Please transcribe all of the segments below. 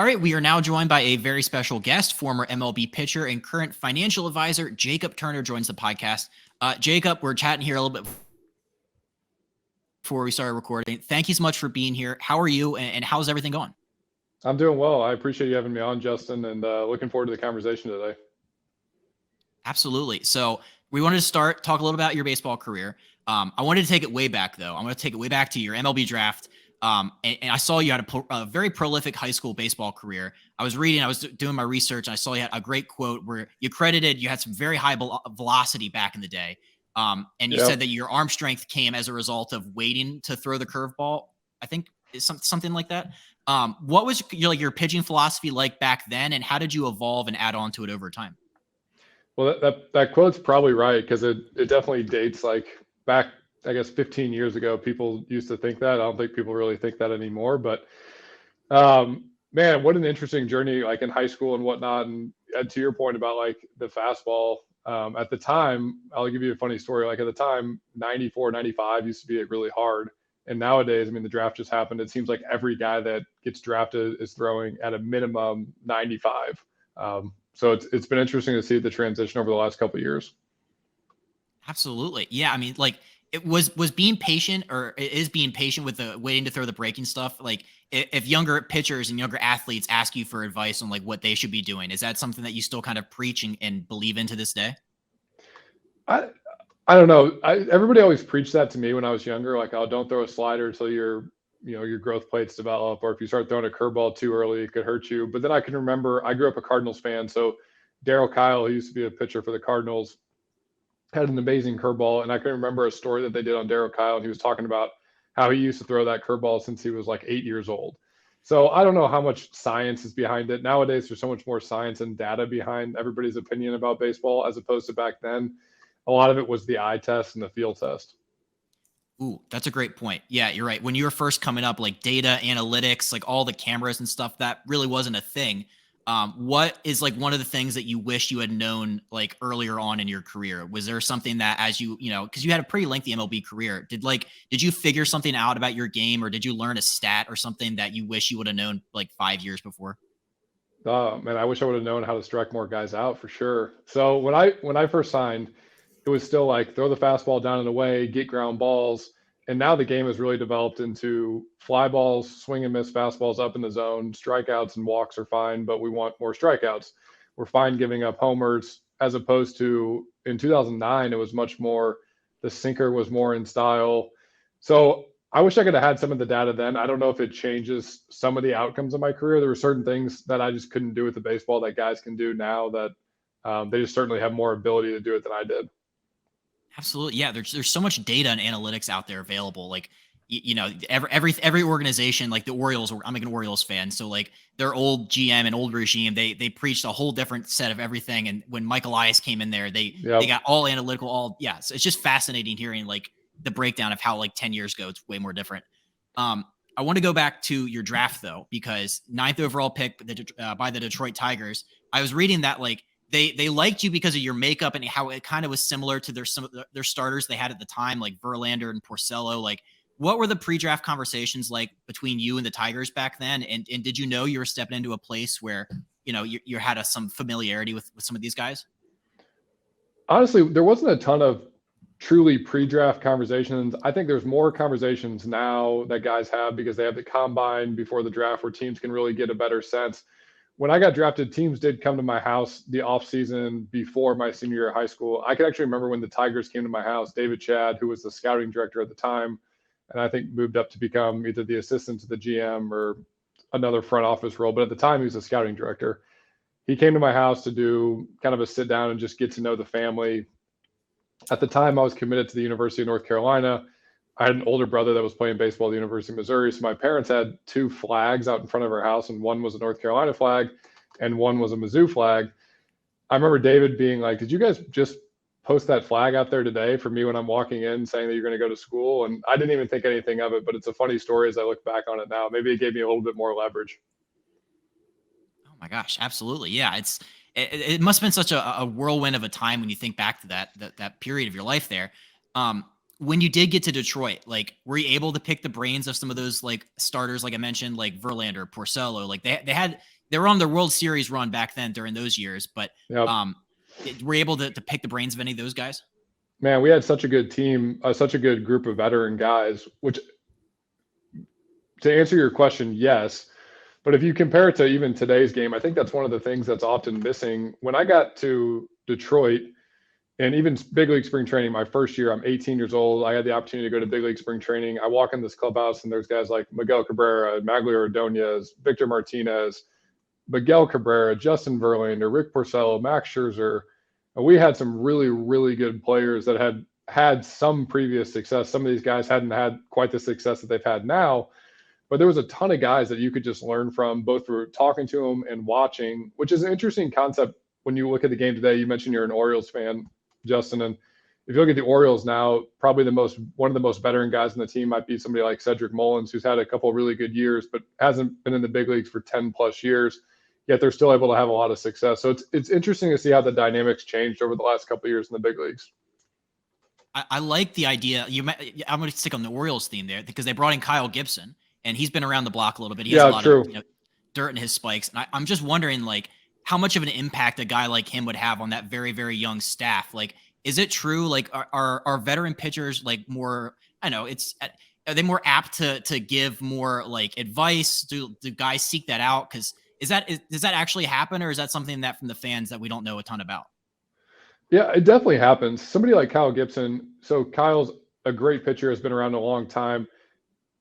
All right, we are now joined by a very special guest, former MLB pitcher and current financial advisor, Jacob Turner joins the podcast. Jacob, we're chatting here a little bit before we started recording. Thank you so much for being here. How are you and how's everything going? I'm doing well. I appreciate you having me on, Justin, and looking forward to the conversation today. Absolutely. So we wanted to talk a little about your baseball career. I wanted to take it way back, though. I'm going to take it way back to your MLB draft. And I saw you had a very prolific high school baseball career. I was doing my research, and I saw you had a great quote where you had some very high velocity back in the day. And you said that your arm strength came as a result of waiting to throw the curveball. I think is something like that. What was your pitching philosophy like back then, and how did you evolve and add on to it over time? Well, that quote's probably right, because it definitely dates like back, I guess, 15 years ago. People used to think that. I don't think people really think that anymore. But man, what an interesting journey, like in high school and whatnot. And to your point about like the fastball, at the time, I'll give you a funny story. Like at the time, 94, 95 used to be really hard. And nowadays, I mean, the draft just happened. It seems like every guy that gets drafted is throwing at a minimum 95. So it's been interesting to see the transition over the last couple of years. Absolutely. Yeah. I mean, like it was being patient, or it is being patient with the waiting to throw the breaking stuff. Like if younger pitchers and younger athletes ask you for advice on like what they should be doing, is that something that you still kind of preach and believe in to this day? I don't know. Everybody always preached that to me when I was younger. Like, oh, don't throw a slider until your growth plates develop, or if you start throwing a curveball too early, it could hurt you. But then I can remember, I grew up a Cardinals fan. So Darryl Kyle, who used to be a pitcher for the Cardinals, had an amazing curveball. And I can remember a story that they did on Darryl Kyle, and he was talking about how he used to throw that curveball since he was like 8 years old. So I don't know how much science is behind it. Nowadays, there's so much more science and data behind everybody's opinion about baseball, as opposed to back then. A lot of it was the eye test and the field test. Ooh, that's a great point. Yeah, you're right. When you were first coming up, like data analytics, like all the cameras and stuff, that really wasn't a thing. What is like one of the things that you wish you had known like earlier on in your career? Was there something that as because you had a pretty lengthy MLB career, did you figure something out about your game, or did you learn a stat or something that you wish you would have known like 5 years before? Oh man, I wish I would have known how to strike more guys out for sure. So when I first signed, it was still like throw the fastball down and away, get ground balls. And now the game has really developed into fly balls, swing and miss fastballs up in the zone. Strikeouts and walks are fine, but we want more strikeouts. We're fine giving up homers, as opposed to in 2009, it was much more, the sinker was more in style. So I wish I could have had some of the data then. I don't know if it changes some of the outcomes of my career. There were certain things that I just couldn't do with the baseball that guys can do now, that they just certainly have more ability to do it than I did. Absolutely. Yeah. There's so much data and analytics out there available. Like, every organization, like the Orioles, I'm like an Orioles fan. So like their old GM and old regime, they preached a whole different set of everything. And when Mike Elias came in there, they got all analytical, So it's just fascinating hearing like the breakdown of how like 10 years ago, it's way more different. I want to go back to your draft though, because 9th overall pick by the Detroit Tigers. I was reading that like, they liked you because of your makeup and how it kind of was similar to some of their starters they had at the time, like Verlander and Porcello. Like, what were the pre-draft conversations like between you and the Tigers back then? And did you know you were stepping into a place where, you had some familiarity with some of these guys? Honestly, there wasn't a ton of truly pre-draft conversations. I think there's more conversations now that guys have because they have the combine before the draft where teams can really get a better sense. When I got drafted, teams did come to my house the off season before my senior year of high school. I can actually remember when the Tigers came to my house, David Chad, who was the scouting director at the time, and I think moved up to become either the assistant to the GM or another front office role. But at the time, he was a scouting director. He came to my house to do kind of a sit down and just get to know the family. At the time, I was committed to the University of North Carolina. I had an older brother that was playing baseball at the University of Missouri. So my parents had 2 flags out in front of our house, and one was a North Carolina flag and one was a Mizzou flag. I remember David being like, did you guys just post that flag out there today for me when I'm walking in saying that you're going to go to school? And I didn't even think anything of it, but it's a funny story as I look back on it now. Maybe it gave me a little bit more leverage. Oh my gosh. Absolutely. Yeah. It must've been such a whirlwind of a time when you think back to that period of your life there. when you did get to Detroit, like, were you able to pick the brains of some of those like starters, like I mentioned, like Verlander, Porcello, like they were on the World Series run back then during those years, but Yep. were you able to pick the brains of any of those guys? Man, we had such a good team, such a good group of veteran guys, which to answer your question, yes. But if you compare it to even today's game, I think that's one of the things that's often missing. When I got to Detroit and even big league spring training, my first year, I'm 18 years old. I had the opportunity to go to big league spring training. I walk in this clubhouse and there's guys like Miguel Cabrera, Magglio Ordonez, Victor Martinez, Miguel Cabrera, Justin Verlander, Rick Porcello, Max Scherzer. And we had some really, really good players that had some previous success. Some of these guys hadn't had quite the success that they've had now, but there was a ton of guys that you could just learn from, both through talking to them and watching, which is an interesting concept when you look at the game today. You mentioned you're an Orioles fan, Justin, and if you look at the Orioles now, probably one of the most veteran guys in the team might be somebody like Cedric Mullins, who's had a couple of really good years, but hasn't been in the big leagues for 10 plus years. Yet they're still able to have a lot of success. So it's interesting to see how the dynamics changed over the last couple of years in the big leagues. I like the idea. I'm going to stick on the Orioles theme there because they brought in Kyle Gibson, and he's been around the block a little bit. He has a lot of dirt in his spikes. And I'm just wondering, like, how much of an impact a guy like him would have on that very, very young staff. Like, is it true? Like, are veteran pitchers like more? I know are they more apt to give more like advice? Do guys seek that out? Because does that actually happen, or is that something that from the fans that we don't know a ton about? Yeah, it definitely happens. Somebody like Kyle Gibson. So Kyle's a great pitcher, has been around a long time.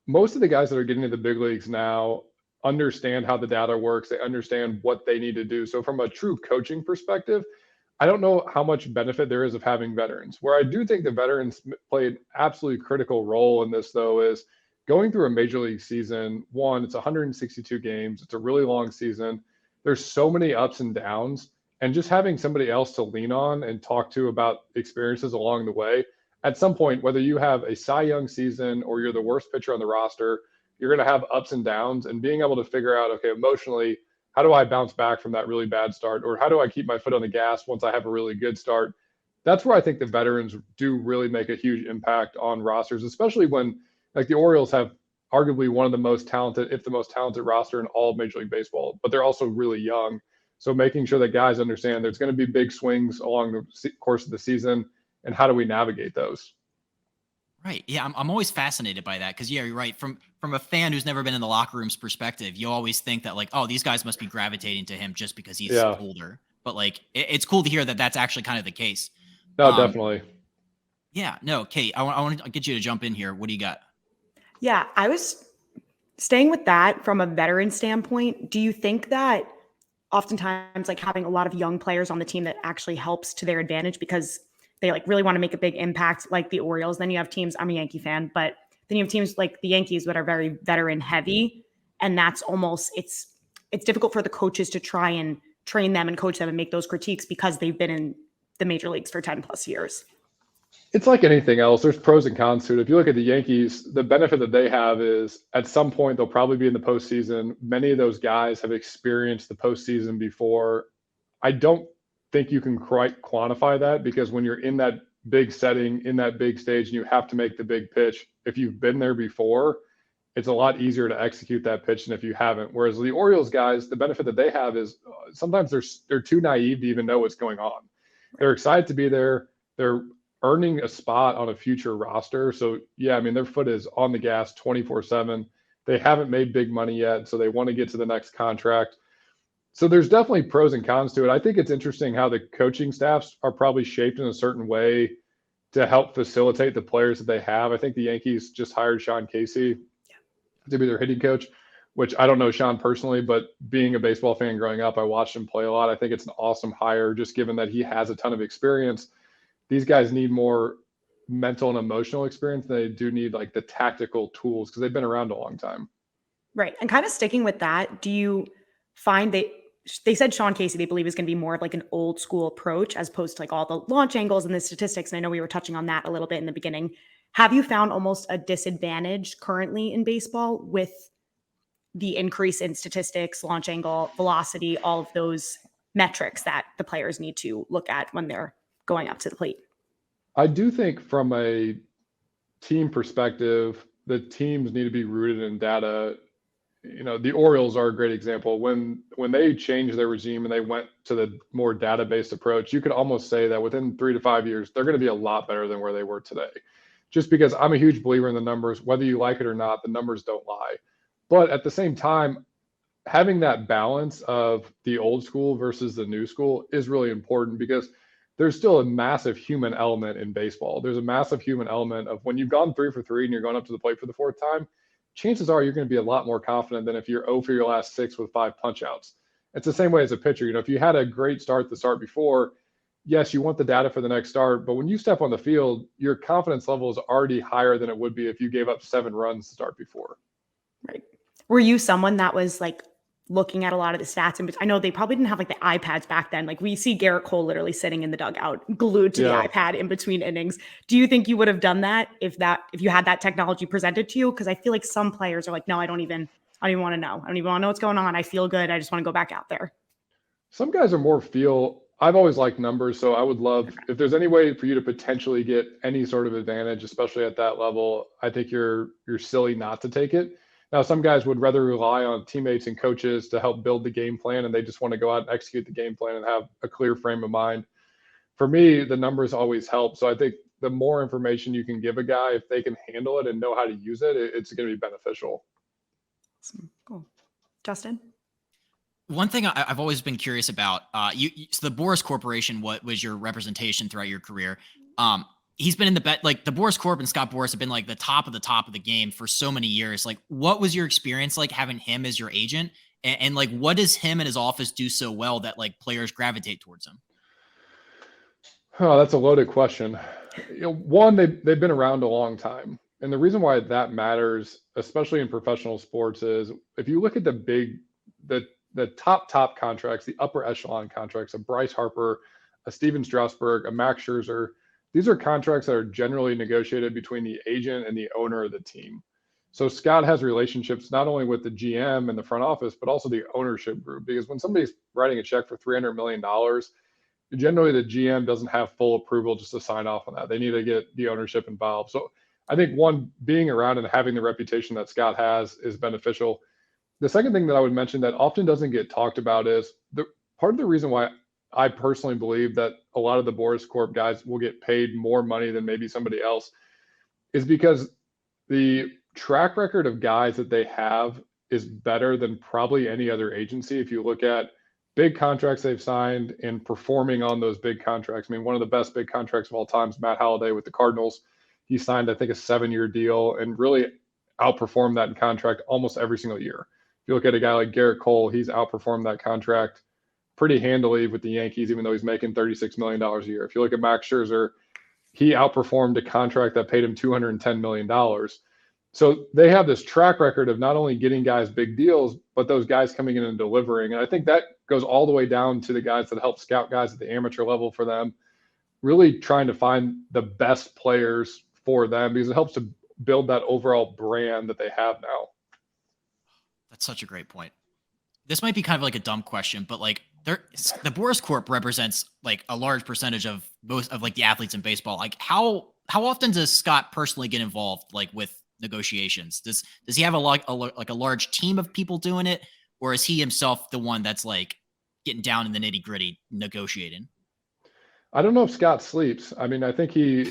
Most of the guys that are getting to the big leagues now understand how the data works. They understand what they need to do. So from a true coaching perspective, I don't know how much benefit there is of having veterans. Where I do think the veterans play an absolutely critical role in this, though, is going through a major league season. One, it's 162 games. It's a really long season. There's so many ups and downs. And just having somebody else to lean on and talk to about experiences along the way, at some point, whether you have a Cy Young season or you're the worst pitcher on the roster, you're going to have ups and downs, and being able to figure out, okay, emotionally, how do I bounce back from that really bad start? Or how do I keep my foot on the gas once I have a really good start? That's where I think the veterans do really make a huge impact on rosters, especially when, like, the Orioles have arguably one of the most talented, if the most talented roster in all of Major League Baseball, but they're also really young. So making sure that guys understand there's going to be big swings along the course of the season, and how do we navigate those? Right. Yeah, I'm always fascinated by that because, yeah, you're right. From a fan who's never been in the locker room's perspective, you always think that, like, oh, these guys must be gravitating to him just because he's older. But like, it's cool to hear that that's actually kind of the case. No, definitely. Yeah. No, Kait, I want to get you to jump in here. What do you got? Yeah, I was staying with that from a veteran standpoint. Do you think that oftentimes, like, having a lot of young players on the team that actually helps to their advantage because they like really want to make a big impact, like the Orioles? Then you have teams, I'm a Yankee fan, but then you have teams like the Yankees that are very veteran heavy. And that's almost, it's difficult for the coaches to try and train them and coach them and make those critiques because they've been in the major leagues for 10 plus years. It's like anything else. There's pros and cons to it. If you look at the Yankees, the benefit that they have is at some point they'll probably be in the postseason. Many of those guys have experienced the postseason before. I don't think you can quite quantify that, because when you're in that big setting, in that big stage, and you have to make the big pitch, if you've been there before, it's a lot easier to execute that pitch than if you haven't. Whereas the Orioles guys, the benefit that they have is sometimes they're too naive to even know what's going on. They're excited to be there. They're earning a spot on a future roster. So yeah, I mean, their foot is on the gas 24/7. They haven't made big money yet, so they want to get to the next contract. So there's definitely pros and cons to it. I think it's interesting how the coaching staffs are probably shaped in a certain way to help facilitate the players that they have. I think the Yankees just hired Sean Casey to be their hitting coach, which I don't know Sean personally, but being a baseball fan growing up, I watched him play a lot. I think it's an awesome hire, just given that he has a ton of experience. These guys need more mental and emotional experience than they do need like the tactical tools, because they've been around a long time. Right. And kind of sticking with that, do you find that they said Sean Casey, they believe, is going to be more of like an old school approach as opposed to like all the launch angles and the statistics? And I know we were touching on that a little bit in the beginning. Have you found almost a disadvantage currently in baseball with the increase in statistics, launch angle, velocity, all of those metrics that the players need to look at when they're going up to the plate? I do think from a team perspective, the teams need to be rooted in data. The Orioles are a great example. When they changed their regime and they went to the more data-based approach, you could almost say that within 3 to 5 years, they're going to be a lot better than where they were today. Just because I'm a huge believer in the numbers, whether you like it or not, the numbers don't lie. But at the same time, having that balance of the old school versus the new school is really important, because there's still a massive human element in baseball. There's a massive human element of when you've gone 3 for 3 and you're going up to the plate for the 4th time, chances are you're going to be a lot more confident than if you're 0 for your last 6 with 5 punch outs. It's the same way as a pitcher. If you had a great start the start before, yes, you want the data for the next start, but when you step on the field, your confidence level is already higher than it would be if you gave up 7 runs to start before. Right. Were you someone that was like looking at a lot of the stats? And I know they probably didn't have like the iPads back then. Like we see Garrett Cole literally sitting in the dugout, glued to the iPad in between innings. Do you think you would have done that if you had that technology presented to you? Because I feel like some players are like, no, I don't even want to know. I don't even want to know what's going on. I feel good. I just want to go back out there. Some guys are more feel. I've always liked numbers, so I would love if there's any way for you to potentially get any sort of advantage, especially at that level. I think you're silly not to take it. Now, some guys would rather rely on teammates and coaches to help build the game plan, and they just want to go out and execute the game plan and have a clear frame of mind. For me, the numbers always help. So I think the more information you can give a guy, if they can handle it and know how to use it, it's going to be beneficial. Awesome. Cool. Justin? One thing I've always been curious about, so the Boras Corporation, what was your representation throughout your career? He's been in the like the Boras Corp and Scott Boras have been like the top of the game for so many years. Like, what was your experience like having him as your agent? And like, what does him and his office do so well that like players gravitate towards him? Oh, that's a loaded question. One, they've been around a long time. And the reason why that matters, especially in professional sports, is if you look at the top contracts, the upper echelon contracts, a Bryce Harper, a Steven Strasburg, a Max Scherzer, these are contracts that are generally negotiated between the agent and the owner of the team. So Scott has relationships not only with the GM and the front office, but also the ownership group. Because when somebody's writing a check for $300 million, generally the GM doesn't have full approval just to sign off on that. They need to get the ownership involved. So I think one, being around and having the reputation that Scott has is beneficial. The second thing that I would mention that often doesn't get talked about is part of the reason why I personally believe that a lot of the Boras Corp guys will get paid more money than maybe somebody else is because the track record of guys that they have is better than probably any other agency. If you look at big contracts they've signed and performing on those big contracts. I mean, one of the best big contracts of all time is Matt Halliday with the Cardinals. He signed, I think, a 7-year deal and really outperformed that in contract almost every single year. If you look at a guy like Garrett Cole, he's outperformed that contract pretty handily with the Yankees, even though he's making $36 million a year. If you look at Max Scherzer, he outperformed a contract that paid him $210 million. So they have this track record of not only getting guys big deals, but those guys coming in and delivering. And I think that goes all the way down to the guys that help scout guys at the amateur level for them, really trying to find the best players for them because it helps to build that overall brand that they have now. That's such a great point. This might be kind of like a dumb question, but like the Boras Corp represents like a large percentage of most of like the athletes in baseball. Like how often does Scott personally get involved like with negotiations? Does he have a large team of people doing it, or is he himself the one that's like getting down in the nitty gritty negotiating? I don't know if Scott sleeps. I mean, I think he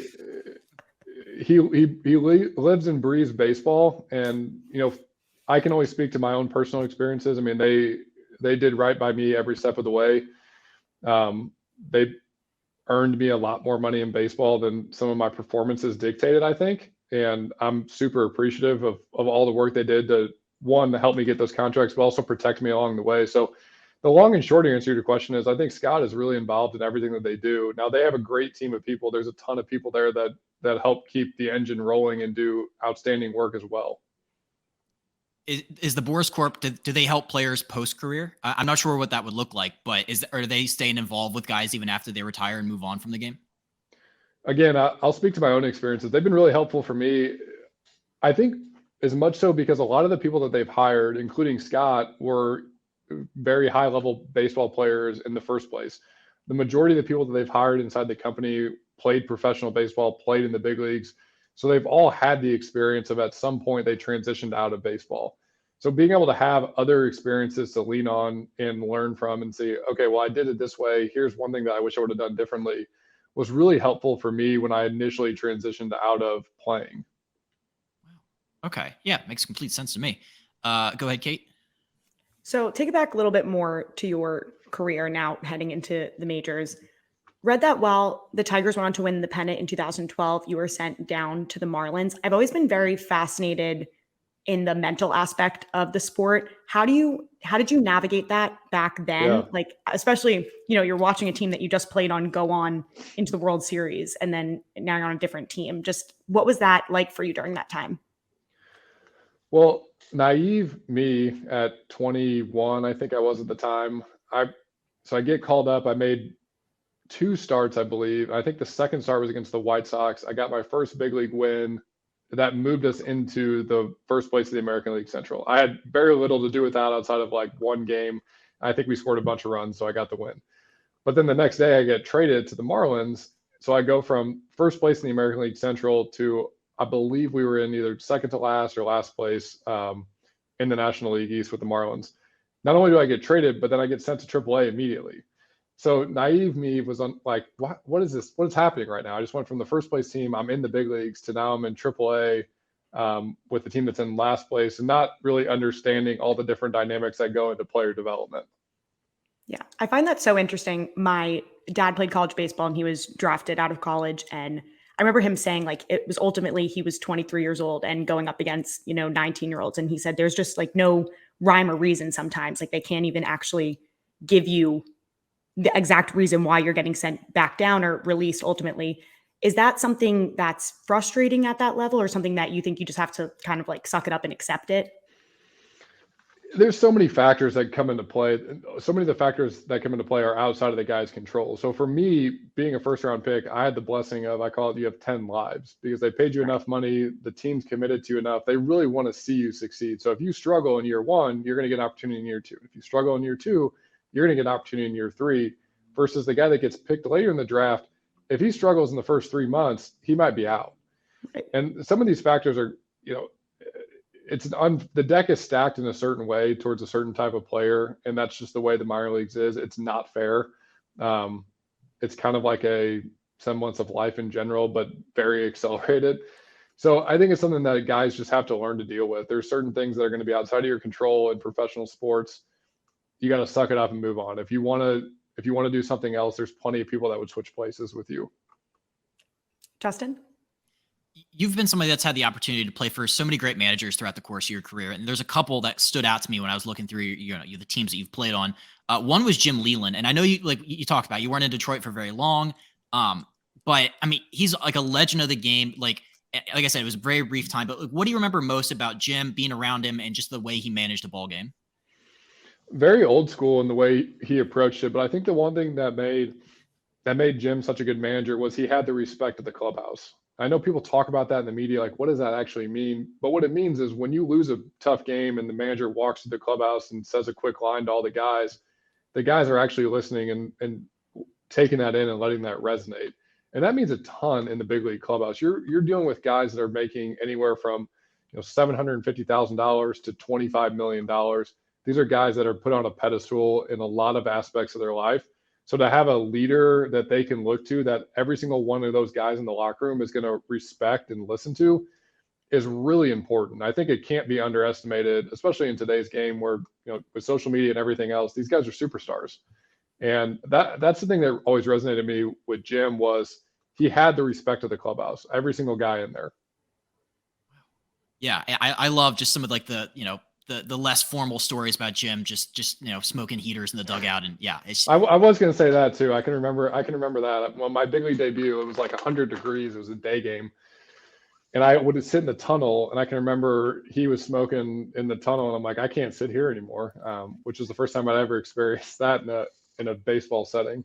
lives and breathes baseball, and I can only speak to my own personal experiences. I mean, they did right by me every step of the way. They earned me a lot more money in baseball than some of my performances dictated, I think. And I'm super appreciative of all the work they did to, one, to help me get those contracts, but also protect me along the way. So the long and short answer to your question is I think Scott is really involved in everything that they do. Now, they have a great team of people. There's a ton of people there that help keep the engine rolling and do outstanding work as well. Is the Boras Corp, do they help players post-career? I'm not sure what that would look like, but are they staying involved with guys even after they retire and move on from the game? Again, I'll speak to my own experiences. They've been really helpful for me. I think as much so because a lot of the people that they've hired, including Scott, were very high-level baseball players in the first place. The majority of the people that they've hired inside the company played professional baseball, played in the big leagues. So they've all had the experience of at some point they transitioned out of baseball. So being able to have other experiences to lean on and learn from and see, okay, well, I did it this way. Here's one thing that I wish I would have done differently was really helpful for me when I initially transitioned out of playing. Wow. Okay. Yeah. Makes complete sense to me. Go ahead, Kait. So take it back a little bit more to your career now heading into the majors. Read that while the Tigers went on to win the pennant in 2012, you were sent down to the Marlins. I've always been very fascinated in the mental aspect of the sport. How did you navigate that back then? Yeah. Like, especially, you're watching a team that you just played on go on into the World Series, and then now you're on a different team. Just what was that like for you during that time? Well, naive me at 21, I think I was at the time. So I get called up. I made 2 starts, I believe. I think the second start was against the White Sox. I got my first big league win. That moved us into the first place of the American League Central. I had very little to do with that outside of like one game. I think we scored a bunch of runs, so I got the win. But then the next day I get traded to the Marlins. So I go from first place in the American League Central to, I believe we were in either second to last or last place in the National League East with the Marlins. Not only do I get traded, but then I get sent to AAA immediately. So naive me was on like, what is this? What is happening right now? I just went from the first place team, I'm in the big leagues, to now I'm in AAA with the team that's in last place, and not really understanding all the different dynamics that go into player development. Yeah, I find that so interesting. My dad played college baseball and he was drafted out of college. And I remember him saying like it was ultimately he was 23 years old and going up against, 19-year-olds. And he said there's just like no rhyme or reason sometimes. Like they can't even actually give you the exact reason why you're getting sent back down or released ultimately. Is that something that's frustrating at that level, or something that you think you just have to kind of like suck it up and accept it? There's so many factors that come into play. So many of the factors that come into play are outside of the guy's control. So for me, being a first round pick, I had the blessing of, I call it, you have 10 lives, because they paid you enough money. The team's committed to you enough. They really want to see you succeed. So if you struggle in year 1, you're going to get an opportunity in year 2. If you struggle in year 2, you're going to get an opportunity in year 3, versus the guy that gets picked later in the draft. If he struggles in the first 3 months, he might be out. And some of these factors are, the deck is stacked in a certain way towards a certain type of player, and that's just the way the minor leagues is. It's not fair. It's kind of like a semblance of life in general, but very accelerated. So I think it's something that guys just have to learn to deal with. There's certain things that are going to be outside of your control in professional sports. You got to suck it up and move on. If you want to do something else, there's plenty of people that would switch places with you. Justin? You've been somebody that's had the opportunity to play for so many great managers throughout the course of your career. And there's a couple that stood out to me when I was looking through the teams that you've played on. One was Jim Leland. And I know you talked about, you weren't in Detroit for very long. But I mean, he's like a legend of the game. Like I said, it was a very brief time, but what do you remember most about Jim, being around him, and just the way he managed a ball game? Very old school in the way he approached it. But I think the one thing that made Jim such a good manager was he had the respect of the clubhouse. I know people talk about that in the media, like, what does that actually mean? But what it means is when you lose a tough game and the manager walks to the clubhouse and says a quick line to all the guys are actually listening and taking that in and letting that resonate. And that means a ton in the big league clubhouse. You're dealing with guys that are making anywhere from $750,000 to $25 million. These are guys that are put on a pedestal in a lot of aspects of their life. So to have a leader that they can look to, that every single one of those guys in the locker room is going to respect and listen to, is really important. I think it can't be underestimated, especially in today's game where, with social media and everything else, these guys are superstars. And that's the thing that always resonated me with Jim, was he had the respect of the clubhouse, every single guy in there. Yeah, I love just some of like the less formal stories about Jim, just smoking heaters in the dugout. And yeah, I was going to say that too. I can remember that. Well, my big league debut, it was like 100 degrees. It was a day game. And I would sit in the tunnel, and I can remember he was smoking in the tunnel, and I'm like, I can't sit here anymore, which was the first time I'd ever experienced that in a baseball setting.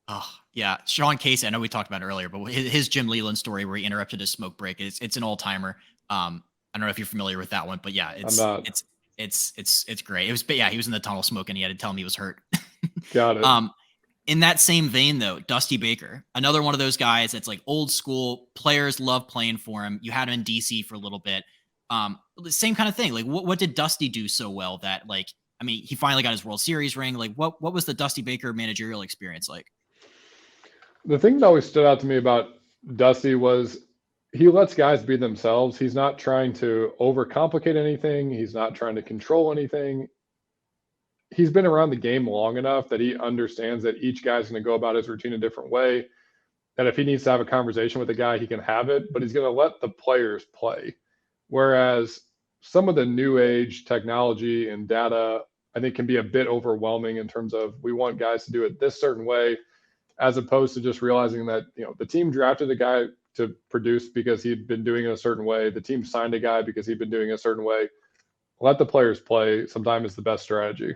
Oh, yeah. Sean Casey, I know we talked about it earlier, but his Jim Leland story where he interrupted his smoke break, it's an all-timer. I don't know if you're familiar with that one, but yeah, it's great. He was in the tunnel smoking. He had to tell him he was hurt. Got it. In that same vein, though, Dusty Baker, another one of those guys that's like old school. Players love playing for him. You had him in DC for a little bit. The same kind of thing. Like, what did Dusty do so well that, like, I mean, he finally got his World Series ring. Like, what was the Dusty Baker managerial experience like? The thing that always stood out to me about Dusty was he lets guys be themselves. He's not trying to overcomplicate anything. He's not trying to control anything. He's been around the game long enough that he understands that each guy's going to go about his routine a different way. That if he needs to have a conversation with a guy, he can have it, but he's going to let the players play. Whereas some of the new age technology and data, I think, can be a bit overwhelming in terms of we want guys to do it this certain way, as opposed to just realizing that, the team drafted a guy to produce because he'd been doing it a certain way. The team signed a guy because he'd been doing it a certain way. Let the players play sometimes is the best strategy.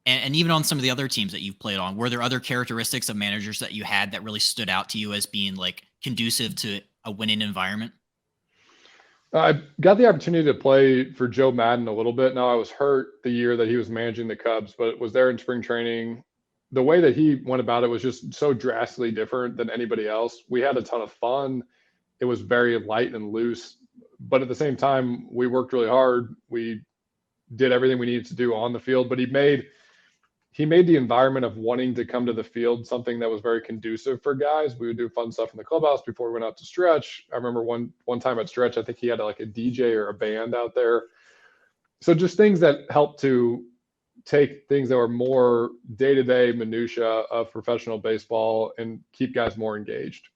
And even on some of the other teams that you've played on, were there other characteristics of managers that you had that really stood out to you as being like conducive to a winning environment? I got the opportunity to play for Joe Madden a little bit. Now, I was hurt the year that he was managing the Cubs, but was there in spring training. The way that he went about it was just so drastically different than anybody else. We had a ton of fun. It was very light and loose, but at the same time, we worked really hard. We did everything we needed to do on the field, but he made the environment of wanting to come to the field something that was very conducive for guys. We would do fun stuff in the clubhouse before we went out to stretch. I remember one time at stretch, I think he had like a DJ or a band out there. So just things that helped to take things that were more day-to-day minutia of professional baseball and keep guys more engaged.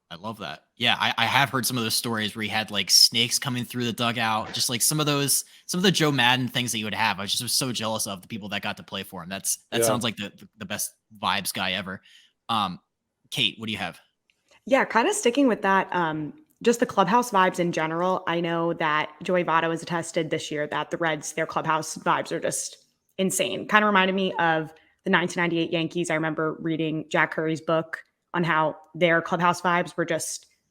I love that. Yeah, I have heard some of those stories where he had like snakes coming through the dugout, just like some of the Joe Madden things that you would have. I was so jealous of the people that got to play for him. That sounds like the best vibes guy ever. Kait, what do you have? Yeah, kind of sticking with that. Just the clubhouse vibes in general. I know that Joey Votto has attested this year that the Reds, their clubhouse vibes are just insane. Kind of reminded me of the 1998 Yankees. I remember reading Jack Curry's book on how their clubhouse vibes were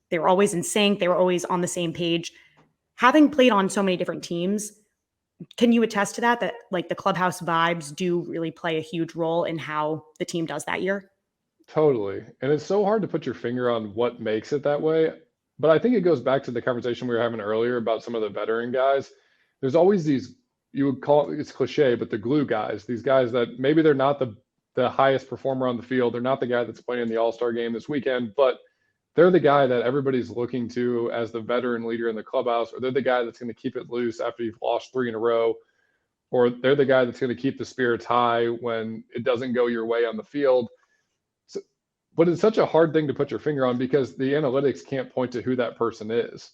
they were always in sync. They were always on the same page. Having played on so many different teams, can you attest to that like the clubhouse vibes do really play a huge role in how the team does that year? Totally. And it's so hard to put your finger on what makes it that way. But I think it goes back to the conversation we were having earlier about some of the veteran guys. There's always these, you would call it's cliche, but the glue guys, these guys that maybe they're not the highest performer on the field. They're not the guy that's playing in the All-Star game this weekend, but they're the guy that everybody's looking to as the veteran leader in the clubhouse, or they're the guy that's going to keep it loose after you've lost 3 in a row, or they're the guy that's going to keep the spirits high when it doesn't go your way on the field. So, but it's such a hard thing to put your finger on because the analytics can't point to who that person is.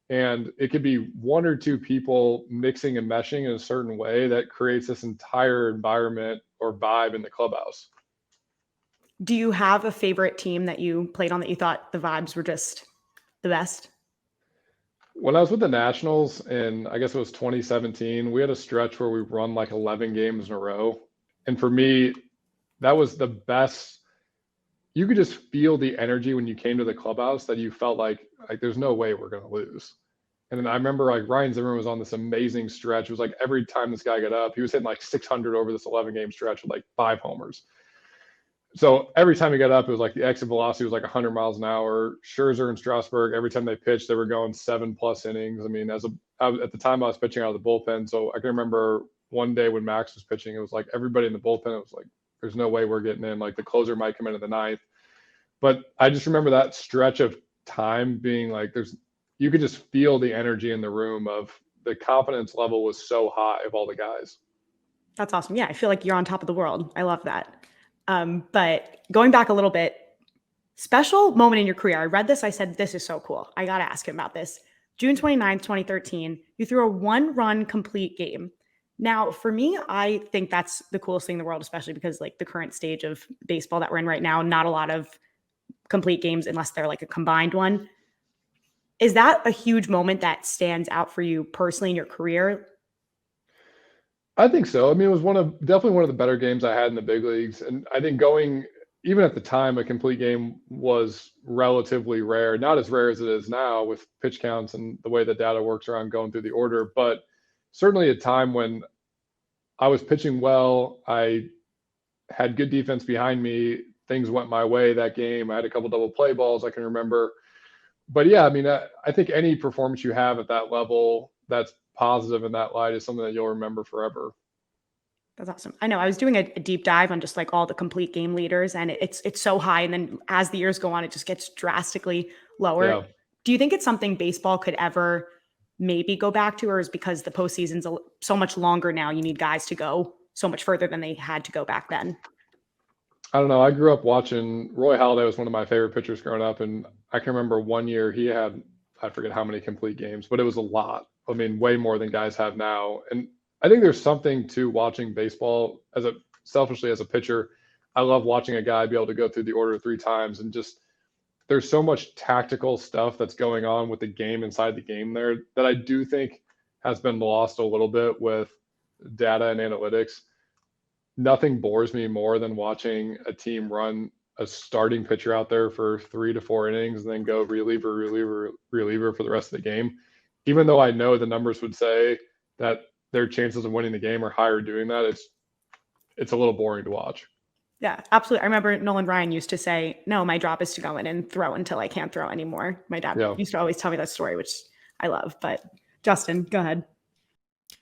And it could be 1 or 2 people mixing and meshing in a certain way that creates this entire environment or vibe in the clubhouse. Do you have a favorite team that you played on that you thought the vibes were just the best? When I was with the Nationals, and I guess it was 2017, we had a stretch where we run like 11 games in a row. And for me, that was the best. You could just feel the energy when you came to the clubhouse that you felt like there's no way we're going to lose. And then I remember like Ryan Zimmerman was on this amazing stretch. It was like every time this guy got up, he was hitting like 600 over this 11-game stretch with like 5 homers. So every time he got up, it was like the exit velocity was like 100 miles an hour. Scherzer and Strasburg, every time they pitched, they were going 7+ innings. I mean, at the time I was pitching out of the bullpen. So I can remember one day when Max was pitching, it was like everybody in the bullpen, it was like, there's no way we're getting in. Like the closer might come into the 9th. But I just remember that stretch of time being like, you could just feel the energy in the room of the confidence level was so high of all the guys. That's awesome. Yeah, I feel like you're on top of the world. I love that. But going back a little bit, special moment in your career. I read this. I said, this is so cool. I got to ask him about this. June 29th, 2013, you threw a 1-run complete game. Now, for me, I think that's the coolest thing in the world, especially because like the current stage of baseball that we're in right now, not a lot of complete games unless they're like a combined one. Is that a huge moment that stands out for you personally in your career? I think so. I mean, it was definitely one of the better games I had in the big leagues. And I think even at the time, a complete game was relatively rare, not as rare as it is now with pitch counts and the way the data works around going through the order, but certainly a time when I was pitching well. I had good defense behind me. Things went my way that game. I had a couple double play balls I can remember. But yeah, I mean, I think any performance you have at that level that's positive in that light is something that you'll remember forever. That's awesome. I know I was doing a deep dive on just like all the complete game leaders, and it's so high. And then as the years go on, it just gets drastically lower. Yeah. Do you think it's something baseball could ever maybe go back to, or is because the postseason's so much longer now, you need guys to go so much further than they had to go back then? I don't know. I grew up watching Roy Halladay was one of my favorite pitchers growing up. And I can remember one year he had, I forget how many complete games, but it was a lot. I mean, way more than guys have now. And I think there's something to watching baseball selfishly as a pitcher. I love watching a guy be able to go through the order 3 times and just, there's so much tactical stuff that's going on with the game inside the game there that I do think has been lost a little bit with data and analytics. Nothing bores me more than watching a team run a starting pitcher out there for 3 to 4 innings and then go reliever for the rest of the game. Even though I know the numbers would say that their chances of winning the game are higher doing that, it's a little boring to watch. Yeah, absolutely. I remember Nolan Ryan used to say, no, my job is to go in and throw until I can't throw anymore. My dad used to always tell me that story, which I love. But Justin, go ahead.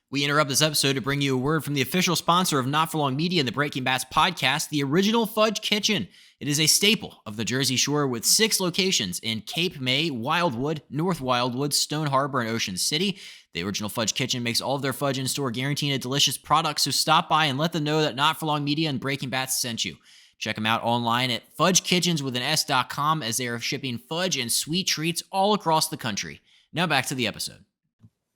We interrupt this episode to bring you a word from the official sponsor of Not For Long Media and the Breaking Bats podcast, the Original Fudge Kitchen. It is a staple of the Jersey Shore with 6 locations in Cape May, Wildwood, North Wildwood, Stone Harbor, and Ocean City. The Original Fudge Kitchen makes all of their fudge in store, guaranteeing a delicious product, so stop by and let them know that Not For Long Media and Breaking Bats sent you. Check them out online at fudgekitchens.com as they are shipping fudge and sweet treats all across the country. Now back to the episode.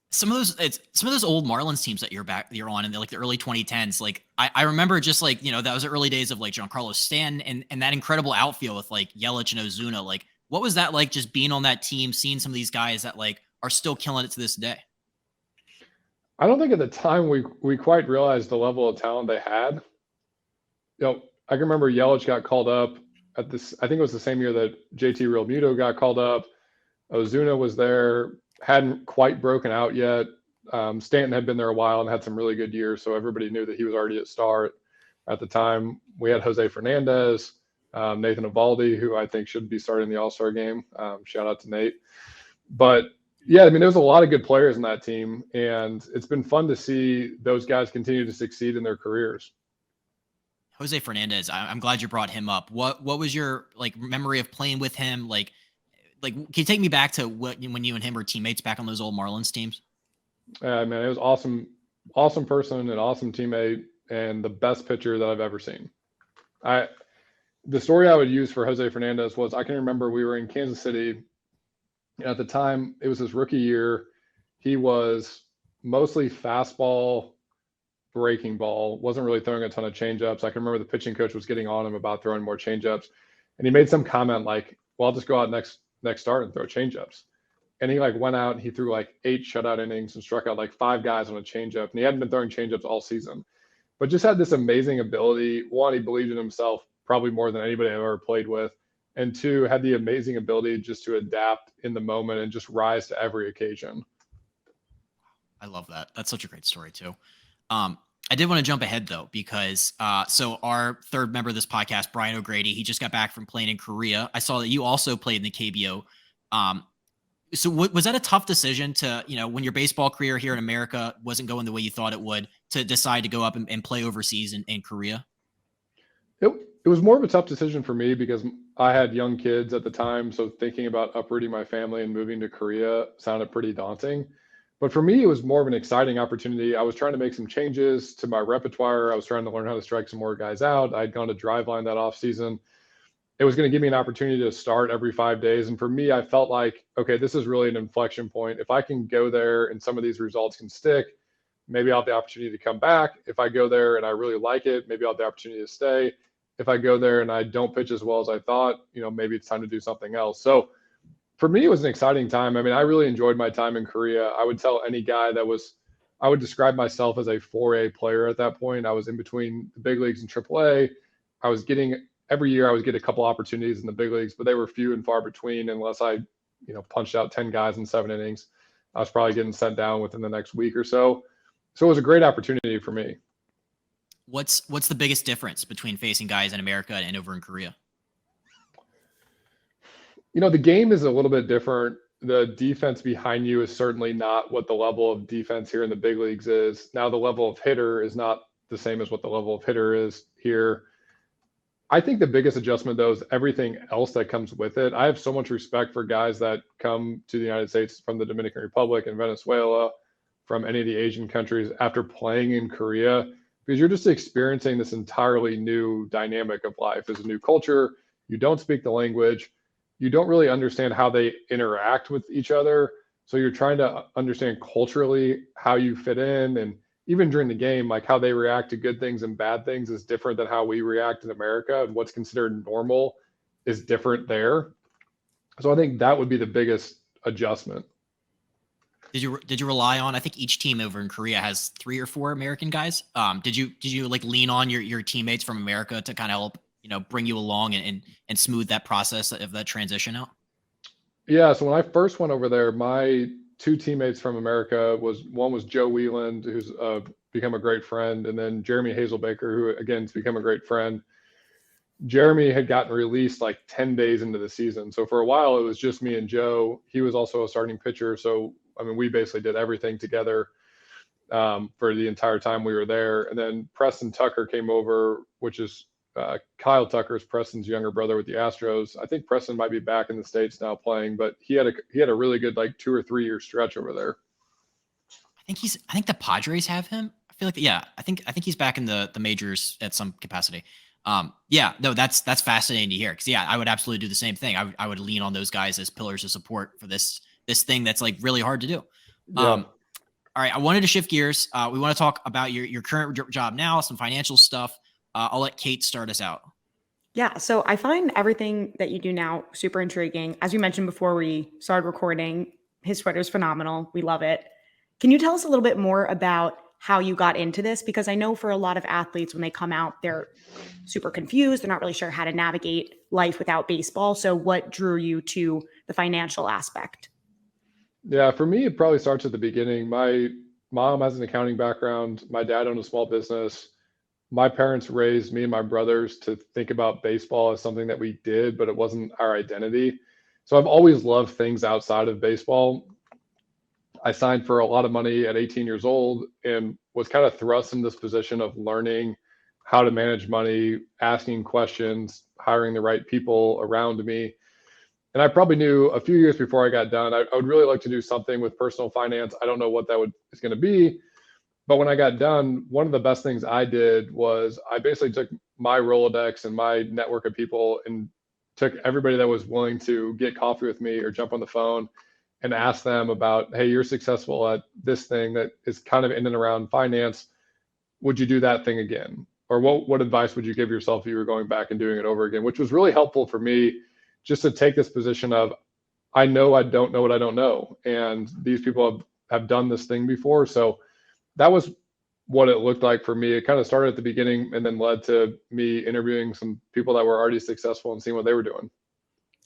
Some of those old Marlins teams that you're on in the early 2010s. Like I remember just that was the early days of Giancarlo Stanton and that incredible outfield with Yelich and Ozuna. Like, what was that like just being on that team, seeing some of these guys that are still killing it to this day? I don't think at the time we quite realized the level of talent they had. I can remember Yelich got called up at this, I think it was the same year that JT Realmuto got called up. Ozuna was there. Hadn't quite broken out yet. Stanton had been there a while and had some really good years, so everybody knew that he was already at star at the time. We had Jose Fernandez, Nathan Eovaldi, who I think should be starting the All-Star game. Shout out to Nate. But yeah, I mean, there was a lot of good players in that team, and it's been fun to see those guys continue to succeed in their careers. Jose Fernandez, I'm glad you brought him up. What was your memory of playing with him? Can you take me back to when you and him were teammates back on those old Marlins teams? Man, it was awesome person, an awesome teammate, and the best pitcher that I've ever seen. The story I would use for Jose Fernandez was I can remember we were in Kansas City. At the time, it was his rookie year. He was mostly fastball, breaking ball, wasn't really throwing a ton of changeups. I can remember the pitching coach was getting on him about throwing more changeups. And he made some comment like, well, I'll just go out next start and throw changeups. And he went out and he threw 8 shutout innings and struck out 5 guys on a changeup. And he hadn't been throwing changeups all season, but just had this amazing ability. 1, he believed in himself probably more than anybody I've ever played with. And 2, had the amazing ability just to adapt in the moment and just rise to every occasion. I love that. That's such a great story too. I did want to jump ahead though, because so our third member of this podcast, Brian O'Grady, he just got back from playing in Korea. I saw that you also played in the KBO. So was that a tough decision to, when your baseball career here in America wasn't going the way you thought it would, to decide to go up and play overseas in Korea? It was more of a tough decision for me because I had young kids at the time. So thinking about uprooting my family and moving to Korea sounded pretty daunting. But for me, it was more of an exciting opportunity. I was trying to make some changes to my repertoire. I was trying to learn how to strike some more guys out. I'd gone to Driveline that off season. It was going to give me an opportunity to start every 5 days. And for me, I felt like, okay, this is really an inflection point. If I can go there and some of these results can stick, maybe I'll have the opportunity to come back. If I go there and I really like it, maybe I'll have the opportunity to stay. If I go there and I don't pitch as well as I thought, maybe it's time to do something else. So for me, it was an exciting time. I mean, I really enjoyed my time in Korea. I would tell any guy I would describe myself as a 4A player at that point. I was in between the big leagues and AAA. Every year I would get a couple opportunities in the big leagues, but they were few and far between unless I, punched out 10 guys in 7 innings. I was probably getting sent down within the next week or so. So it was a great opportunity for me. What's the biggest difference between facing guys in America and over in Korea? The game is a little bit different. The defense behind you is certainly not what the level of defense here in the big leagues is. Now, the level of hitter is not the same as what the level of hitter is here. I think the biggest adjustment, though, is everything else that comes with it. I have so much respect for guys that come to the United States from the Dominican Republic and Venezuela, from any of the Asian countries after playing in Korea, because you're just experiencing this entirely new dynamic of life. There's a new culture. You don't speak the language. You don't really understand how they interact with each other. So you're trying to understand culturally how you fit in, and even during the game, like how they react to good things and bad things is different than how we react in America, and what's considered normal is different there. So I think that would be the biggest adjustment. Did you rely on, I think each team over in Korea has 3 or 4 American guys. Did you like lean on your teammates from America to kind of help, bring you along and smooth that process of that transition out? Yeah. So when I first went over there, my 2 teammates from America one was Joe Wieland, who's become a great friend, and then Jeremy Hazelbaker, who again has become a great friend. Jeremy had gotten released like 10 days into the season. So for a while, it was just me and Joe. He was also a starting pitcher. So, I mean, we basically did everything together for the entire time we were there. And then Preston Tucker came over, which is Kyle Tucker's Preston's younger brother with the Astros. I think Preston might be back in the States now playing, but he had a really good like 2 or 3 year stretch over there. I think the Padres have him. I feel like, yeah, I think he's back in the majors at some capacity. Yeah, no, that's fascinating to hear. Cause yeah, I would absolutely do the same thing. I would lean on those guys as pillars of support for this thing that's like really hard to do. Yeah. All right. I wanted to shift gears. We want to talk about your current job now, some financial stuff. I'll let Kait start us out. Yeah, so I find everything that you do now super intriguing. As you mentioned before we started recording, his Twitter is phenomenal. We love it. Can you tell us a little bit more about how you got into this? Because I know for a lot of athletes, when they come out, they're super confused. They're not really sure how to navigate life without baseball. So what drew you to the financial aspect? Yeah, for me, it probably starts at the beginning. My mom has an accounting background. My dad owned a small business. My parents raised me and my brothers to think about baseball as something that we did, but it wasn't our identity. So I've always loved things outside of baseball. I signed for a lot of money at 18 years old and was kind of thrust in this position of learning how to manage money, asking questions, hiring the right people around me. And I probably knew a few years before I got done, I would really like to do something with personal finance. I don't know what that is going to be. But when I got done, one of the best things I did was I basically took my Rolodex and my network of people and took everybody that was willing to get coffee with me or jump on the phone and ask them about, hey, you're successful at this thing that is kind of in and around finance. Would you do that thing again? Or what advice would you give yourself if you were going back and doing it over again? Which was really helpful for me just to take this position of, I know I don't know what I don't know. And these people have done this thing before. So that was what it looked like for me. It kind of started at the beginning and then led to me interviewing some people that were already successful and seeing what they were doing.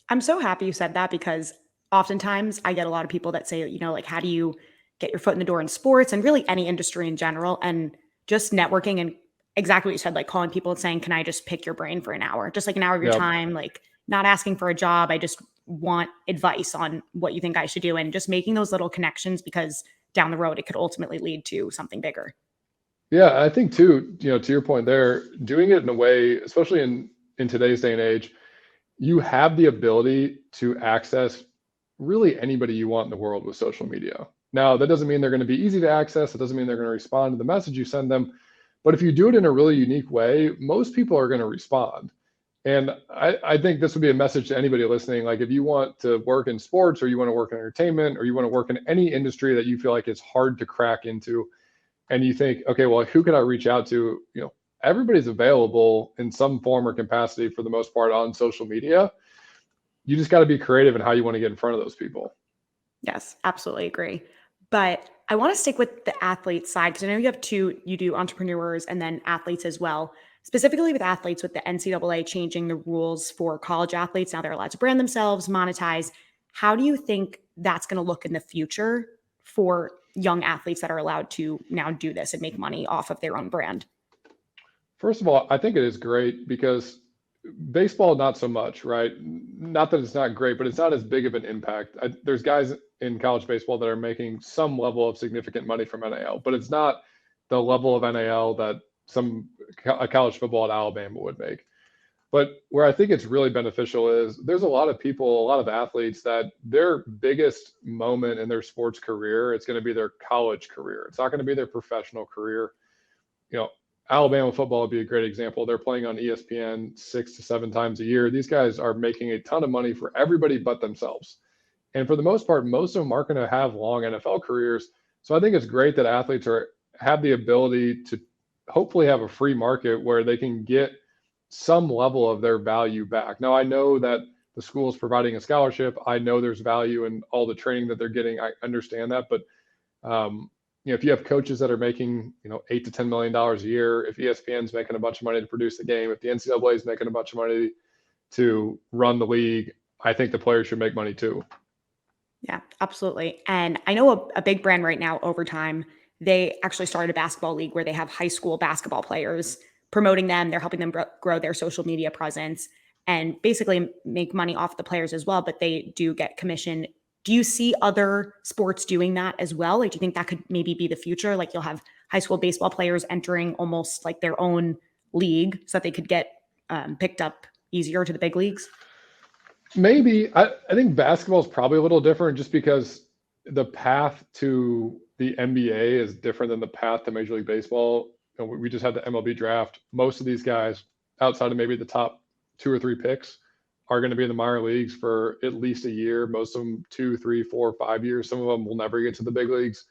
I'm so happy you said that, because oftentimes I get a lot of people that say, like, how do you get your foot in the door in sports and really any industry in general? And just networking and exactly what you said, like calling people and saying, can I just pick your brain for an hour? Just like an hour of your time, like not asking for a job. I just want advice on what you think I should do, and just making those little connections, because down the road, it could ultimately lead to something bigger. Yeah, I think too, to your point there, doing it in a way, especially in today's day and age, you have the ability to access really anybody you want in the world with social media. Now, that doesn't mean they're going to be easy to access. It doesn't mean they're going to respond to the message you send them. But if you do it in a really unique way, most people are going to respond. And I think this would be a message to anybody listening. Like, if you want to work in sports, or you want to work in entertainment, or you want to work in any industry that you feel like it's hard to crack into, and you think, okay, well, who can I reach out to? Everybody's available in some form or capacity for the most part on social media. You just got to be creative in how you want to get in front of those people. Yes, absolutely agree. But I want to stick with the athlete side, because I know you have you do entrepreneurs and then athletes as well. Specifically with athletes, with the NCAA changing the rules for college athletes, now they're allowed to brand themselves, monetize. How do you think that's going to look in the future for young athletes that are allowed to now do this and make money off of their own brand? First of all, I think it is great because baseball, not so much, right? Not that it's not great, but it's not as big of an impact. There's guys in college baseball that are making some level of significant money from NIL, but it's not the level of NIL that a college football at Alabama would make. But where I think it's really beneficial is there's a lot of people, a lot of athletes that their biggest moment in their sports career, it's going to be their college career. It's not going to be their professional career. You know, Alabama football would be a great example. They're playing on ESPN 6 to 7 times a year. These guys are making a ton of money for everybody but themselves. And for the most part, most of them aren't going to have long NFL careers. So I think it's great that athletes have the ability to hopefully have a free market where they can get some level of their value back. Now, I know that the school is providing a scholarship. I know there's value in all the training that they're getting. I understand that. But, if you have coaches that are making, $8 to $10 million a year, if ESPN's making a bunch of money to produce the game, if the NCAA is making a bunch of money to run the league, I think the players should make money too. Yeah, absolutely. And I know a big brand right now, Overtime, they actually started a basketball league where they have high school basketball players promoting them. They're helping them grow their social media presence and basically make money off the players as well, but they do get commission. Do you see other sports doing that as well? Like, do you think that could maybe be the future? Like, you'll have high school baseball players entering almost like their own league so that they could get picked up easier to the big leagues? Maybe. I think basketball is probably a little different just because the path to the NBA is different than the path to Major League Baseball. We just had the MLB draft. Most of these guys, outside of maybe the top 2 or 3 picks, are going to be in the minor leagues for at least a year. Most of them 2, 3, 4, 5 years. Some of them will never get to the big leagues.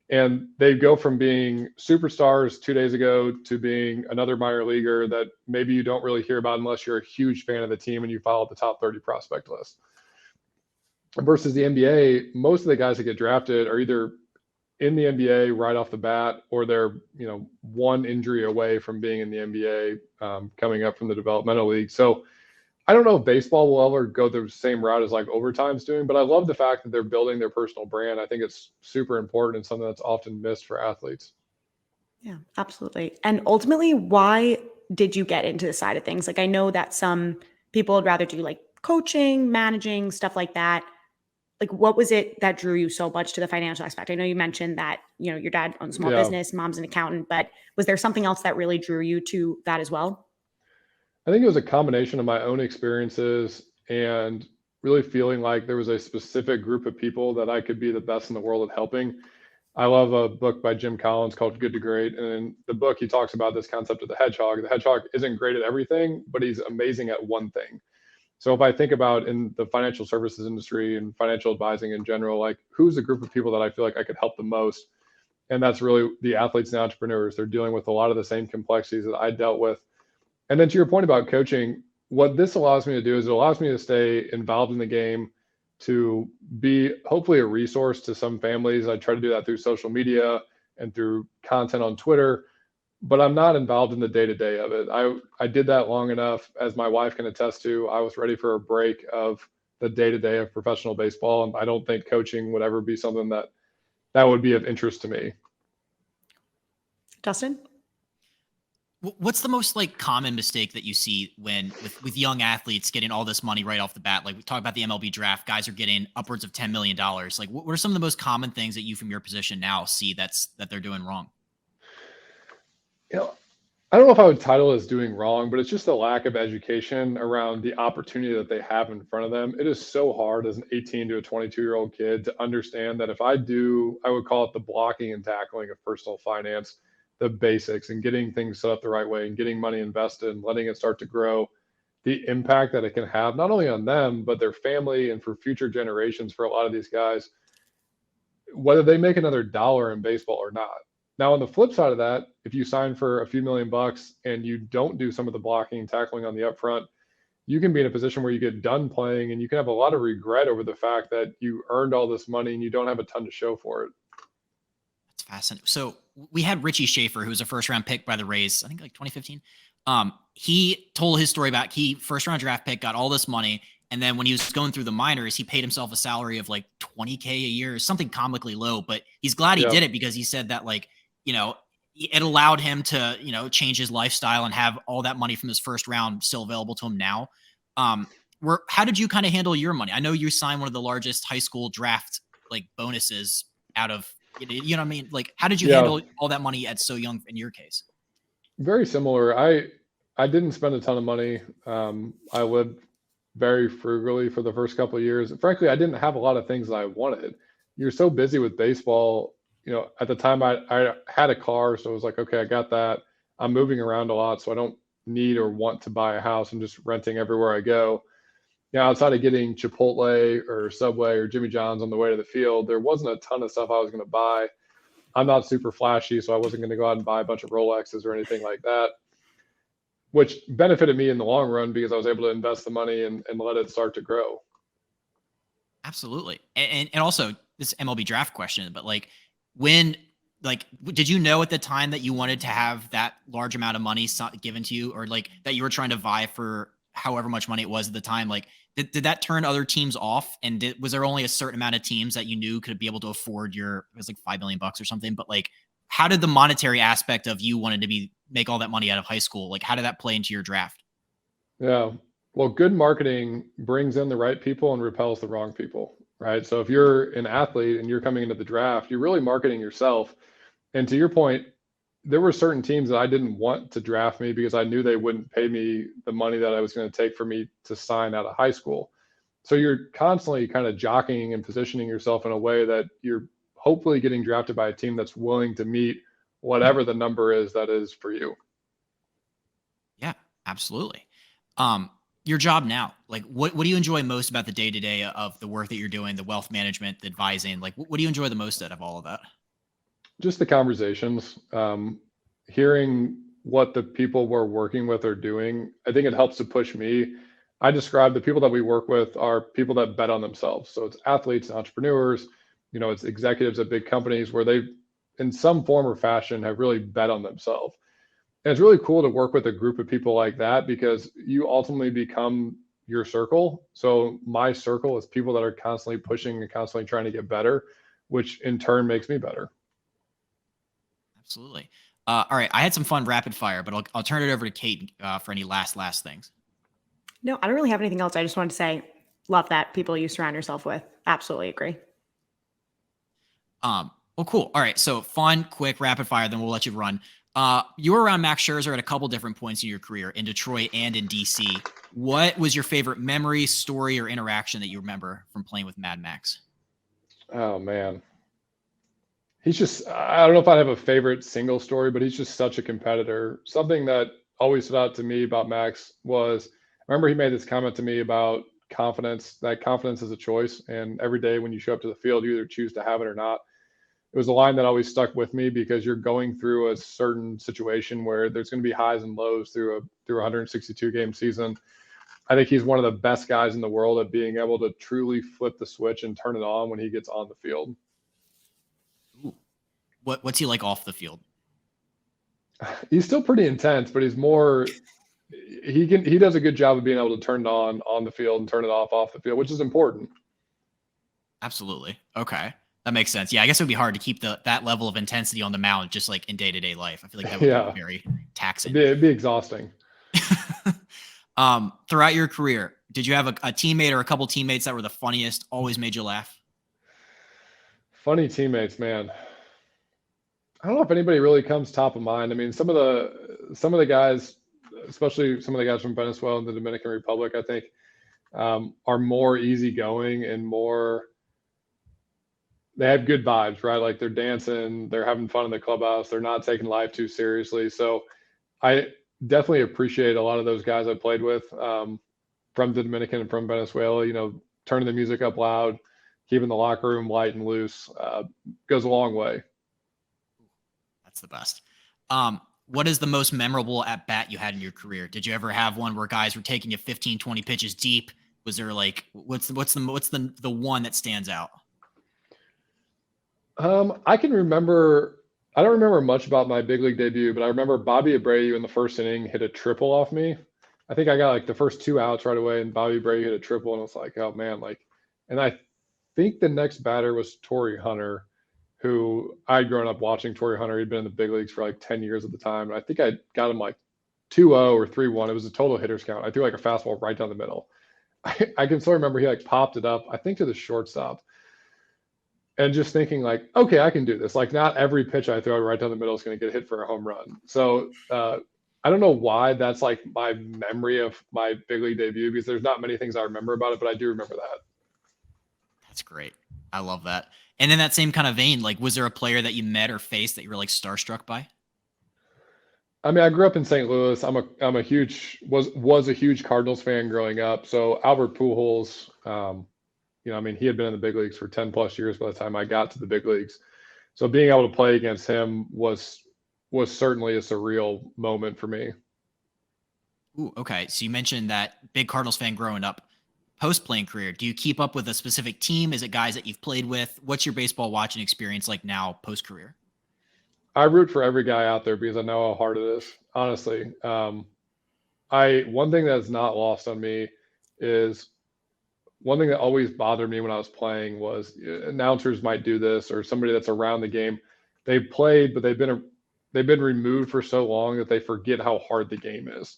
And they go from being superstars 2 days ago to being another minor leaguer that maybe you don't really hear about unless you're a huge fan of the team and you follow the top 30 prospect list. Versus the NBA, most of the guys that get drafted are either in the NBA right off the bat, or they're, one injury away from being in the NBA, coming up from the developmental league. So I don't know if baseball will ever go the same route as like Overtime's doing, but I love the fact that they're building their personal brand. I think it's super important and something that's often missed for athletes. Yeah, absolutely. And ultimately, why did you get into the side of things? Like, I know that some people would rather do like coaching, managing, stuff like that. Like, what was it that drew you so much to the financial aspect? I know you mentioned that, your dad owns a small business, mom's an accountant, but was there something else that really drew you to that as well? I think it was a combination of my own experiences and really feeling like there was a specific group of people that I could be the best in the world at helping. I love a book by Jim Collins called Good to Great. And in the book, he talks about this concept of the hedgehog. The hedgehog isn't great at everything, but he's amazing at one thing. So if I think about in the financial services industry and financial advising in general, like, who's the group of people that I feel like I could help the most? And that's really the athletes and entrepreneurs. They're dealing with a lot of the same complexities that I dealt with. And then to your point about coaching, what this allows me to do is it allows me to stay involved in the game, to be hopefully a resource to some families. I try to do that through social media and through content on Twitter, but I'm not involved in the day-to-day of it. I did that long enough, as my wife can attest to. I was ready for a break of the day-to-day of professional baseball, and I don't think coaching would ever be something that would be of interest to me. Dustin? What's the most common mistake that you see when with young athletes getting all this money right off the bat? Like, we talk about the MLB draft, guys are getting upwards of $10 million. Like, what are some of the most common things that you from your position now see that they're doing wrong? I don't know if I would title it as doing wrong, but it's just a lack of education around the opportunity that they have in front of them. It is so hard as an 18 to a 22-year-old kid to understand that if I would call it the blocking and tackling of personal finance, the basics, and getting things set up the right way and getting money invested and letting it start to grow, the impact that it can have not only on them, but their family and for future generations for a lot of these guys, whether they make another dollar in baseball or not. Now, on the flip side of that, if you sign for a few $1 million and you don't do some of the blocking and tackling on the upfront, you can be in a position where you get done playing and you can have a lot of regret over the fact that you earned all this money and you don't have a ton to show for it. That's fascinating. So we had Richie Schaefer, who was a first-round pick by the Rays, I think 2015. He told his story about first-round draft pick, got all this money, and then when he was going through the minors, he paid himself a salary of $20K a year, something comically low. But he's glad he did it because he said that it allowed him to, change his lifestyle and have all that money from his first round still available to him now. How did you kind of handle your money? I know you signed one of the largest high school draft like bonuses out of, you know what I mean? Like, how did you handle all that money at so young in your case? Very similar. I didn't spend a ton of money. I lived very frugally for the first couple of years. Frankly, I didn't have a lot of things that I wanted. You're so busy with baseball. At the time I had a car, so it was like, okay, I got that. I'm moving around a lot, so I don't need or want to buy a house. I'm just renting everywhere I go. Outside of getting Chipotle or Subway or Jimmy John's on the way to the field, there wasn't a ton of stuff I was going to buy. I'm not super flashy, so I wasn't going to go out and buy a bunch of Rolexes or anything like that, which benefited me in the long run because I was able to invest the money and let it start to grow. Absolutely. And also this MLB draft question, but like did you know at the time that you wanted to have that large amount of money given to you, or like that you were trying to vie for however much money it was at the time? Like, did that turn other teams off? And was there only a certain amount of teams that you knew could be able to afford it was like $5 million or something? But like, how did the monetary aspect of you wanted to make all that money out of high school, like how did that play into your draft? Yeah. Well, good marketing brings in the right people and repels the wrong people, right? So if you're an athlete and you're coming into the draft, you're really marketing yourself. And to your point, there were certain teams that I didn't want to draft me because I knew they wouldn't pay me the money that I was going to take for me to sign out of high school. So you're constantly kind of jockeying and positioning yourself in a way that you're hopefully getting drafted by a team that's willing to meet whatever the number is that is for you. Yeah, absolutely. Your job now, like what do you enjoy most about the day-to-day of the work that you're doing, the wealth management, the advising? Like what do you enjoy the most out of all of that? Just the conversations, hearing what the people we're working with are doing. I think it helps to push me. I describe the people that we work with are people that bet on themselves. So it's athletes, entrepreneurs, it's executives at big companies where they, in some form or fashion, have really bet on themselves. And it's really cool to work with a group of people like that because you ultimately become your circle. So my circle is people that are constantly pushing and constantly trying to get better, which in turn makes me better. Absolutely. All right. I had some fun rapid fire, but I'll turn it over to Kate for any last things. No, I don't really have anything else. I just wanted to say, love that people you surround yourself with. Absolutely agree. Well, cool. All right. So fun, quick, rapid fire, then we'll let you run. You were around Max Scherzer at a couple different points in your career in Detroit and in DC. What was your favorite memory, story, or interaction that you remember from playing with Mad Max? Oh man. He's just, I don't know if I have a favorite single story, but he's just such a competitor. Something that always stood out to me about Max was, I remember he made this comment to me about confidence, that confidence is a choice. And every day when you show up to the field, you either choose to have it or not. It was a line that always stuck with me because you're going through a certain situation where there's going to be highs and lows through a 162 game season. I think he's one of the best guys in the world at being able to truly flip the switch and turn it on when he gets on the field. Ooh. What's he like off the field? He's still pretty intense, but he's more, he does a good job of being able to turn it on the field and turn it off the field, which is important. Absolutely. Okay. That makes sense. Yeah, I guess it would be hard to keep that level of intensity on the mound just like in day-to-day life. I feel like that would be very taxing. It'd be exhausting. Throughout your career, did you have a teammate or a couple teammates that were the funniest, always made you laugh? Funny teammates, man. I don't know if anybody really comes top of mind. I mean, some of the guys, especially some of the guys from Venezuela and the Dominican Republic, I think, are more easygoing and more. They have good vibes, right? Like they're dancing, they're having fun in the clubhouse, they're not taking life too seriously. So I definitely appreciate a lot of those guys I played with from the Dominican and from Venezuela, turning the music up loud, keeping the locker room light and loose goes a long way. That's the best. What is the most memorable at bat you had in your career? Did you ever have one where guys were taking you 15, 20 pitches deep? Was there like, what's the one that stands out? I can remember, I don't remember much about my big league debut, but I remember Bobby Abreu in the first inning hit a triple off me. I think I got like the first 2 outs right away and Bobby Abreu hit a triple and I was like, oh man, and I think the next batter was Torrey Hunter, who I'd grown up watching. Torrey Hunter. He'd been in the big leagues for like 10 years at the time. And I think I got him like 2-0 or 3-1. It was a total hitters count. I threw like a fastball right down the middle. I can still remember he like popped it up, I think to the shortstop. And just thinking like, okay, I can do this. Like not every pitch I throw right down the middle is going to get hit for a home run. So I don't know why that's like my memory of my big league debut, because there's not many things I remember about it, but I do remember that. That's great. I love that. And in that same kind of vein, like, was there a player that you met or faced that you were like starstruck by? I mean, I grew up in St. Louis. I'm a huge was a huge Cardinals fan growing up. So Albert Pujols, I mean, he had been in the big leagues for 10 plus years by the time I got to the big leagues. So being able to play against him was certainly a surreal moment for me. Ooh, okay. So you mentioned that big Cardinals fan growing up. Post-playing career, do you keep up with a specific team? Is it guys that you've played with? What's your baseball watching experience like now post-career? I root for every guy out there because I know how hard it is, honestly. One thing that's not lost on me is one thing that always bothered me when I was playing was announcers might do this, or somebody that's around the game. They've played, but they've been removed for so long that they forget how hard the game is.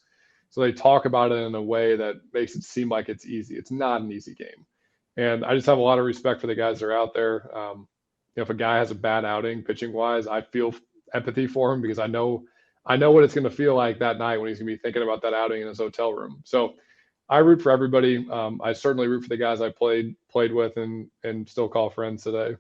So they talk about it in a way that makes it seem like it's easy. It's not an easy game. And I just have a lot of respect for the guys that are out there. If a guy has a bad outing pitching wise, I feel empathy for him because I know what it's going to feel like that night when he's going to be thinking about that outing in his hotel room. So I root for everybody. I certainly root for the guys I played with and still call friends today.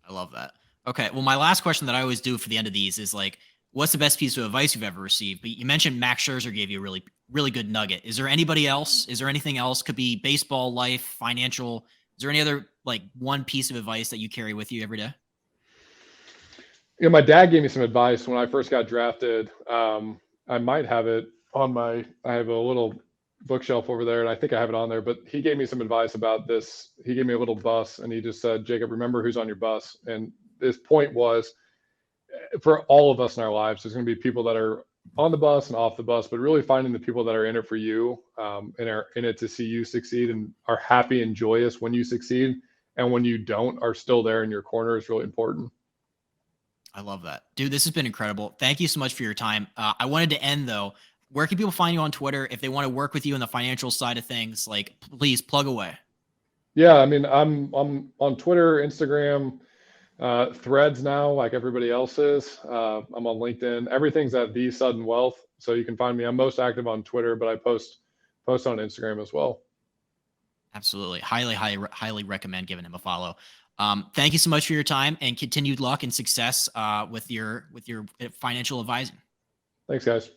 I love that. Okay. Well, my last question that I always do for the end of these is like, what's the best piece of advice you've ever received? But you mentioned Max Scherzer gave you a really, really good nugget. Is there anybody else? Is there anything else? Could be baseball, life, financial. Is there any other like one piece of advice that you carry with you every day? My dad gave me some advice when I first got drafted. I might have it on I have a little bookshelf over there, and I think I have it on there, but he gave me some advice about this. He gave me a little bus, and he just said, Jacob, remember who's on your bus. And this point was, for all of us in our lives, there's going to be people that are on the bus and off the bus, but really finding the people that are in it for you, and are in it to see you succeed and are happy and joyous when you succeed. And when you don't, are still there in your corner is really important. I love that. Dude, this has been incredible. Thank you so much for your time. I wanted to end though. Where can people find you on Twitter if they want to work with you in the financial side of things? Like, please plug away. Yeah, I mean, I'm on Twitter, Instagram, Threads now, like everybody else is. I'm on LinkedIn. Everything's at The Sudden Wealth, so you can find me. I'm most active on Twitter, but I post on Instagram as well. Absolutely, highly recommend giving him a follow. Thank you so much for your time and continued luck and success with your financial advising. Thanks, guys.